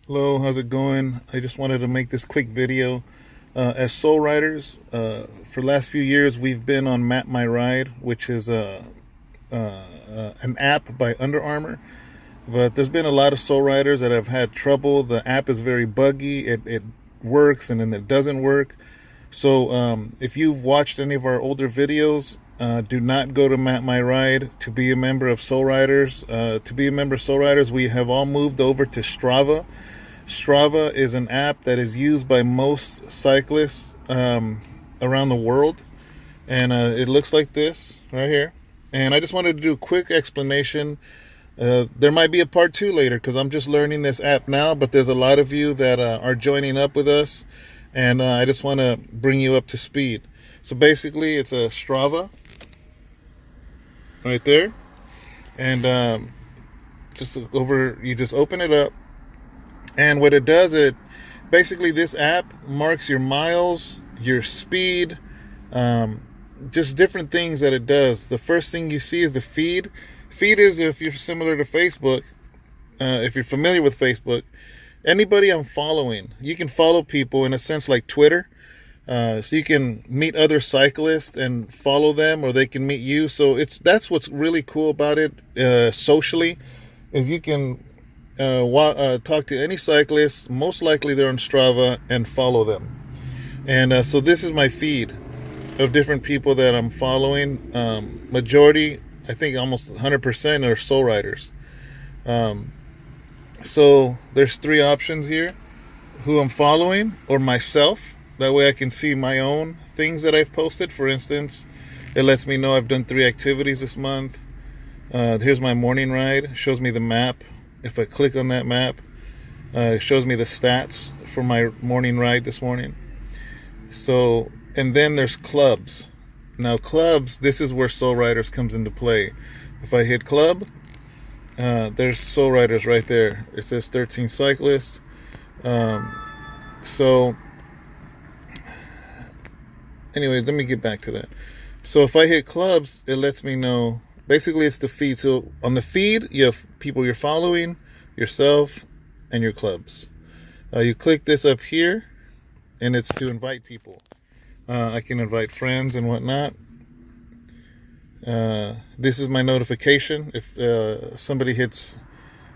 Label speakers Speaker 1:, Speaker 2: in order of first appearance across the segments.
Speaker 1: Hello, how's it going? I just wanted to make this quick video. As Soul Riders, for the last few years, we've been on Map My Ride, which is an app by Under Armour. But there's been a lot of Soul Riders that have had trouble. The app is very buggy. It works and then it doesn't work. So if you've watched any of our older videos, do not go to Map My Ride to be a member of Soul Riders. To be a member of Soul Riders, we have all moved over to Strava. Strava is an app that is used by most cyclists around the world, and it looks like this right here. And I just wanted to do a quick explanation. There might be a part two later because I'm just learning this app now, but there's a lot of you that are joining up with us, and I just want to bring you up to speed. So basically, it's a Strava right there, and just over, you just open it up. And what it does, it basically, this app marks your miles, your speed, just different things that it does. The first thing you see is the feed. Feed is, if you're similar to Facebook, if you're familiar with Facebook, anybody I'm following, you can follow people in a sense like Twitter. So you can meet other cyclists and follow them, or they can meet you. So that's what's really cool about it, socially, is you can talk to any cyclist. Most likely they're on Strava, and follow them. And so this is my feed of different people that I'm following. Majority, I think almost 100%, are Soul Riders. So there's three options here: who I'm following or myself. That way I can see my own things that I've posted. For instance, it lets me know I've done 3 activities this month. Here's my morning ride. It shows me the map. If I click on that map, it shows me the stats for my morning ride this morning. So, and then there's clubs. Now clubs, this is where Soul Riders comes into play. If I hit club, there's Soul Riders right there. It says 13 cyclists. So anyway, let me get back to that. So if I hit clubs, it lets me know. Basically, it's the feed. So on the feed, you have people you're following, yourself, and your clubs. You click this up here, and it's to invite people. I can invite friends and whatnot. This is my notification. If somebody hits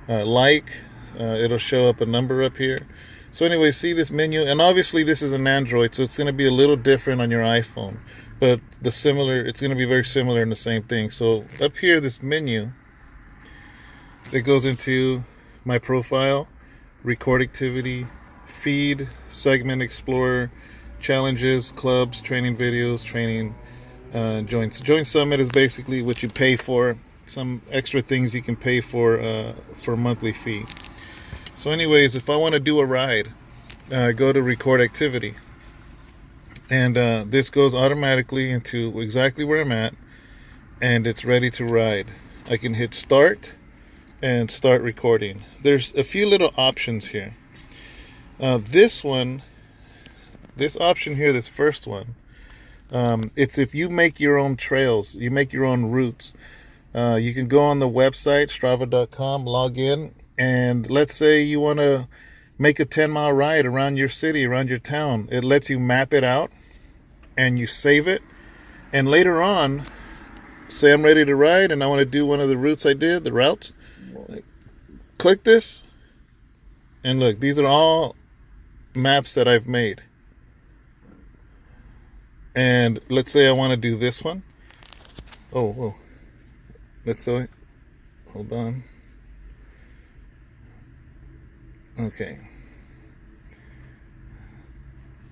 Speaker 1: like, it'll show up a number up here. So anyway, see this menu, and obviously this is an Android, so it's going to be a little different on your iPhone, but it's going to be very similar in the same thing. So up here, this menu, it goes into my profile, record activity, feed, segment explorer, challenges, clubs, training videos, training joints. Joint Summit is basically what you pay for, some extra things you can pay for a monthly fee. So anyways, if I want to do a ride, go to record activity, and this goes automatically into exactly where I'm at, and it's ready to ride. I can hit start and start recording. There's a few little options here. This option here, this first one, it's if you make your own trails, you make your own routes. You can go on the website, strava.com, log in, and let's say you want to make a 10-mile ride around your city, around your town. It lets you map it out, and you save it. And later on, say I'm ready to ride and I want to do one of the routes I did, the routes. Click this, and look, these are all maps that I've made. And let's say I want to do this one. Oh, let's do it. Hold on. Okay.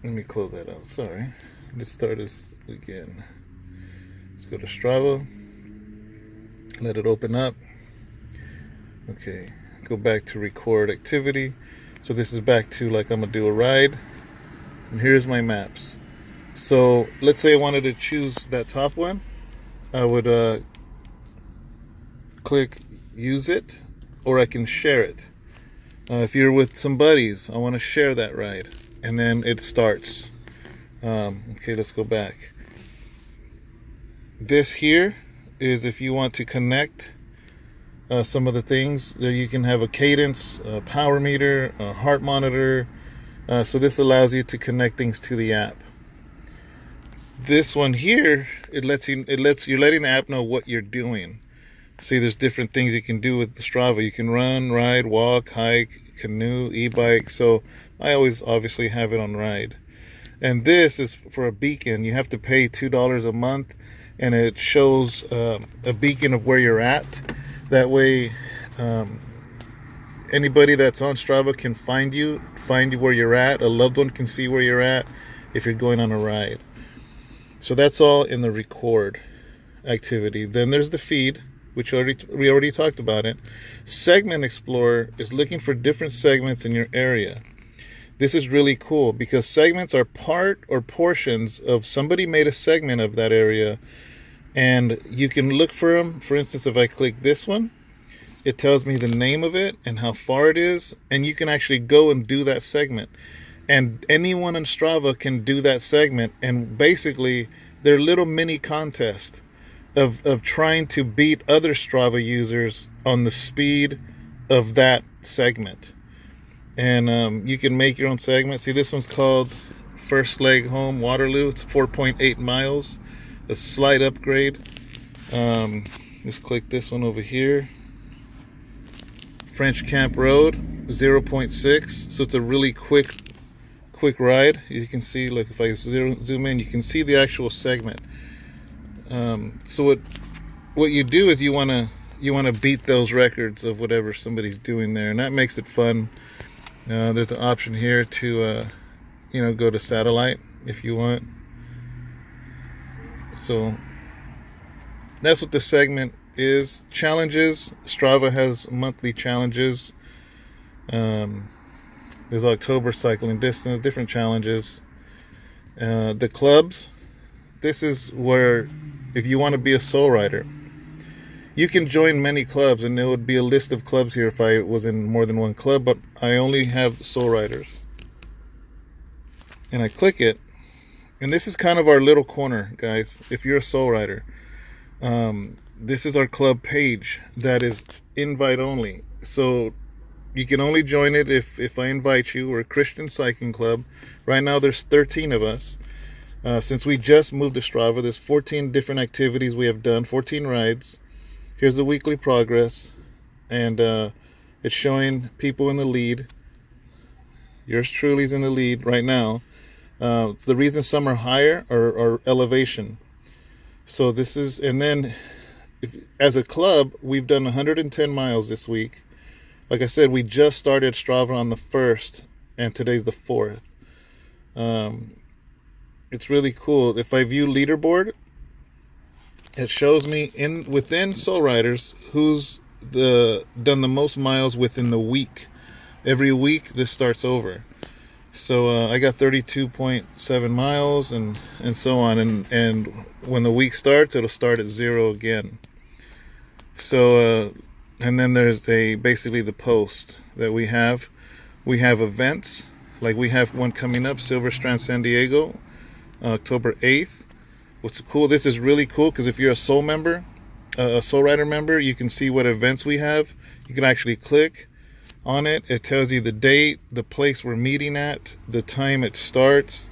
Speaker 1: Let me close that out. Sorry. Let's start this again. Let's go to Strava. Let it open up. Okay. Go back to record activity. So this is back to like I'm going to do a ride. And here's my maps. So let's say I wanted to choose that top one. I would click use it, or I can share it. If you're with some buddies, I want to share that ride, and then it starts. Okay, let's go back. This here is if you want to connect some of the things. There you can have a cadence, a power meter, a heart monitor. So this allows you to connect things to the app. This one here, you're letting the app know what you're doing. See, there's different things you can do with the Strava. You can run, ride, walk, hike, canoe, e-bike. So I always obviously have it on ride. And this is for a beacon. You have to pay $2 a month, and it shows a beacon of where you're at. That way, anybody that's on Strava can find you where you're at. A loved one can see where you're at if you're going on a ride. So that's all in the record activity. Then there's the feed, which we already talked about it. Segment Explorer is looking for different segments in your area. This is really cool because segments are part or portions of somebody made a segment of that area, and you can look for them. For instance, if I click this one, it tells me the name of it and how far it is, and you can actually go and do that segment. And anyone on Strava can do that segment, and basically they're little mini contests of trying to beat other Strava users on the speed of that segment. And you can make your own segment. See, this one's called First Leg Home Waterloo. It's 4.8 miles, a slight upgrade. Let's click this one over here. French Camp Road, 0.6. So it's a really quick ride. You can see, like if I zoom in, you can see the actual segment. So what you do is you want to beat those records of whatever somebody's doing there, and that makes it fun. There's an option here to go to satellite if you want. So that's what the segment is. Challenges. Strava has monthly challenges. There's October cycling distance, different challenges. The clubs. This is where, if you want to be a soul rider, you can join many clubs, and there would be a list of clubs here if I was in more than one club, but I only have soul riders. And I click it, and this is kind of our little corner, guys. If you're a soul rider, this is our club page that is invite only. So you can only join it if I invite you. We're a Christian cycling club. Right now there's 13 of us. Since we just moved to Strava, there's 14 different activities we have done, 14 rides. Here's the weekly progress, and it's showing people in the lead. Yours truly is in the lead right now. The reason some are higher are elevation. So this is, and then as a club, we've done 110 miles this week. Like I said, we just started Strava on the 1st, and today's the 4th. It's really cool. If I view leaderboard, it shows me within Soul Riders who's done the most miles within the week. Every week this starts over. So I got 32.7 miles and so on. And when the week starts, it'll start at 0 again. So and then there's basically the post that we have. We have events, like we have one coming up, Silver Strand, San Diego, October 8th. What's cool, this is really cool because if you're a Soul member, a Soul Rider member, you can see what events we have. You can actually click on it. It tells you the date, the place we're meeting at, the time it starts.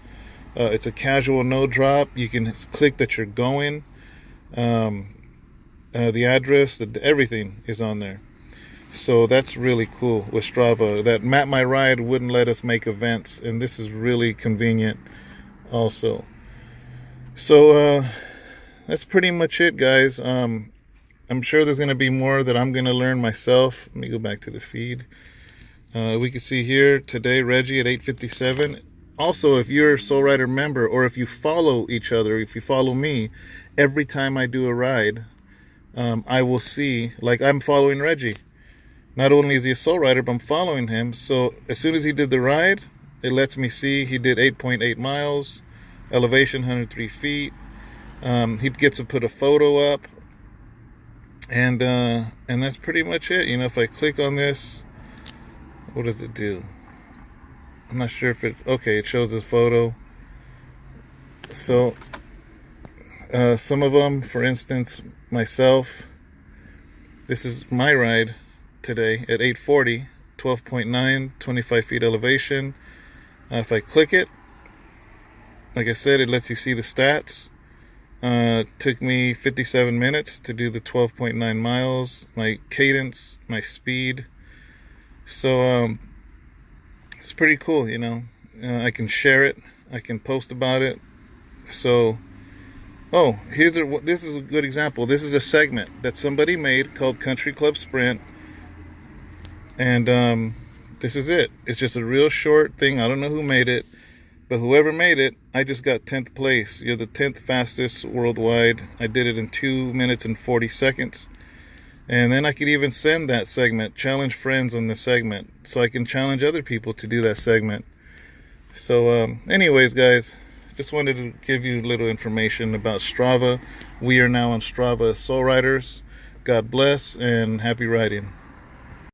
Speaker 1: It's a casual no drop. You can click that you're going. The address, everything is on there. So that's really cool with Strava. That Map My Ride wouldn't let us make events, and this is really convenient also. So that's pretty much it, guys. I'm sure there's going to be more that I'm going to learn myself. Let me go back to the feed. We can see here today, Reggie at 8:57. Also, if you're a Soul Rider member, or if you follow each other, if you follow me, every time I do a ride, I will see, like I'm following Reggie. Not only is he a Soul Rider, but I'm following him. So as soon as he did the ride, it lets me see he did 8.8 miles, elevation 103 feet. He gets to put a photo up, and that's pretty much it. You know, if I click on this, what does it do? I'm not sure if it shows his photo. So some of them, for instance, myself, This is my ride today at 8:40, 12.9, 25 feet elevation. If I click it, like I said, it lets you see the stats. Took me 57 minutes to do the 12.9 miles, my cadence, my speed. So it's pretty cool, you know. I can share it, I can post about it. So, oh, this is a good example. This is a segment that somebody made called Country Club Sprint, and this is it. It's just a real short thing. I don't know who made it, but whoever made it, I just got 10th place. You're the 10th fastest worldwide. I did it in 2 minutes and 40 seconds. And then I could even send that segment, challenge friends on the segment, so I can challenge other people to do that segment. So anyways, guys, just wanted to give you a little information about Strava. We are now on Strava as Soul Riders. God bless and happy riding.